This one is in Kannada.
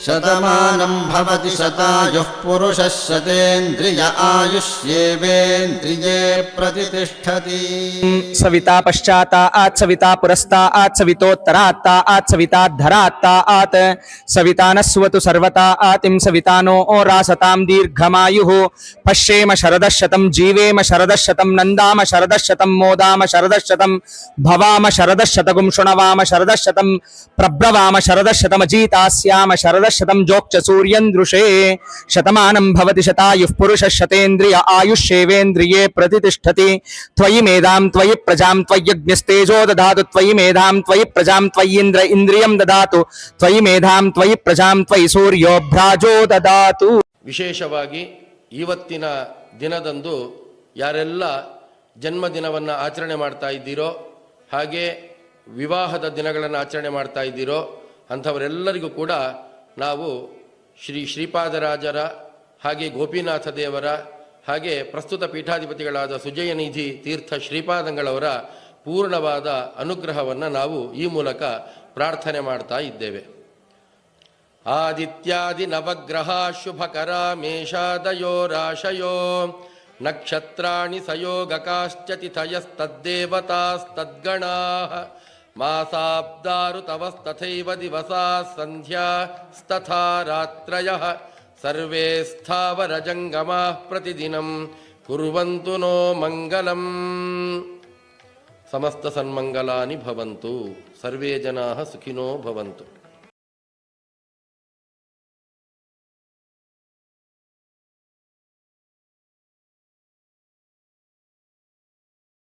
ಶತಮಾನಂ ಭವತಿ ಶತಾಯುಃ ಪುರುಷಃ ಶತೇಂದ್ರಿಯ ಆಯುಷ್ಯೇವೇಂದ್ರಿಯೇ ಪ್ರತಿಷ್ಠತಿ. ಸವಿತಾ ಪಶ್ಚಾತ್ತಾತ್ ಸವಿತಾ ಪುರಸ್ತಾತ್ ಸವಿತೋತ್ತರಾತ್ತಾತ್ ಸವಿತಾಧರಾತ್ತಾತ್ ಸವಿತಾನಸ್ವತು ಸರ್ವತಾತಿಂ ಸವಿತಾನೋ ರಾಸತಾಂ ದೀರ್ಘಮಾಯುಃ. ಪಶ್ಯೇಮ ಶರದಶತಂ ಜೀವೇಮ ಶರದಶತಂ ನಂದಾಮ ಶರದಶತಂ ಮೋದಾಮ ಶರದಶತಂ ಭವಾಮ ಶರದಶತಗುಂ ಶೃಣವಾಮ ಶರದಶತಂ ಪ್ರಬ್ರವಾಮ ಶರದಶತಮಜೀತಾಸ್ಯಾಮ ಶರದಶತಂ ಜೋಕ್ಷ ಸೂರ್ಯಂದೃಶೇ. ಶತಮಾನಂ ಭವತಿ ಶತಾಯುಃ ಪುರುಷಃ ಶತೇಂದ್ರಿಯ ಆಯುಷ್ಯೇವೇಂದ್ರಿಯೇ ಪ್ರತಿಷ್ಠತಿ. ತ್ವಯಿ ಮೇಧಾಂ ತ್ವಯಿ ಪ್ರಜಾಂ ತ್ವಯ್ಯಜ್ಞಸ್ತೇಜೋ ದದಾತು ತ್ವಯಿ ಮೇಧಾಂ ತ್ವಯಿ ಪ್ರಜಾಂ ತ್ವಯ್ಯೇಂದ್ರ ಇಂದ್ರಿಯಂ ದದಾತು ತ್ವಯಿ ಮೇಧಾಂ ತ್ವಯಿ ಪ್ರಜಾಂ ತ್ವಯಿ ಸೂರ್ಯೋ ಭ್ರಾಜೋ ದದಾತು. ವಿಶೇಷವಾಗಿ ಇವತ್ತಿನ ದಿನದಂದು ಯಾರೆಲ್ಲ ಜನ್ಮದಿನವನ್ನು ಆಚರಣೆ ಮಾಡ್ತಾ ಇದ್ದೀರೋ, ಹಾಗೆ ವಿವಾಹದ ದಿನಗಳನ್ನು ಆಚರಣೆ ಮಾಡ್ತಾ ಇದ್ದೀರೋ ಅಂಥವರೆಲ್ಲರಿಗೂ ಕೂಡ ನಾವು ಶ್ರೀಪಾದರಾಜರ ಹಾಗೆ ಗೋಪಿನಾಥ ದೇವರ ಹಾಗೆ ಪ್ರಸ್ತುತ ಪೀಠಾಧಿಪತಿಗಳಾದ ಸುಜಯನಿಧಿ ತೀರ್ಥ ಶ್ರೀಪಾದಂಗಳವರ ಪೂರ್ಣವಾದ ಅನುಗ್ರಹವನ್ನು ನಾವು ಈ ಮೂಲಕ ಪ್ರಾರ್ಥನೆ ಮಾಡ್ತಾ ಇದ್ದೇವೆ. ಆದಿತ್ಯಾದಿ ನವಗ್ರಹ ಶುಭಕರ ಮೇಷಾದಯೋ ರಾಶಯೋ ನಕ್ಷತ್ರಾಣಿ ಸಯೋಗಕಾಶ್ಚ ತಿಥಯಸ್ತದ್ದೇವತಾಸ್ತದ್ಗಣಾಃ ಮಾಸಾಬ್ದಾರುತವಸ್ತಥೈವ ದಿವಸಾಃ ಸಂಧ್ಯಾಸ್ತಥಾ ರಾತ್ರಯಃ ಸರ್ವೇ ಸ್ಥಾವರಜಂಗಮಾಃ ಪ್ರತಿದಿನಂ ಕುರ್ವಂತು ನೋ ಮಂಗಲಂ. ಸಮಸ್ತ ಸನ್ಮಂಗಲಾನಿ ಭವಂತು. ಸರ್ವೇ ಜನಾಃ ಸುಖಿನೋ ಭವಂತು.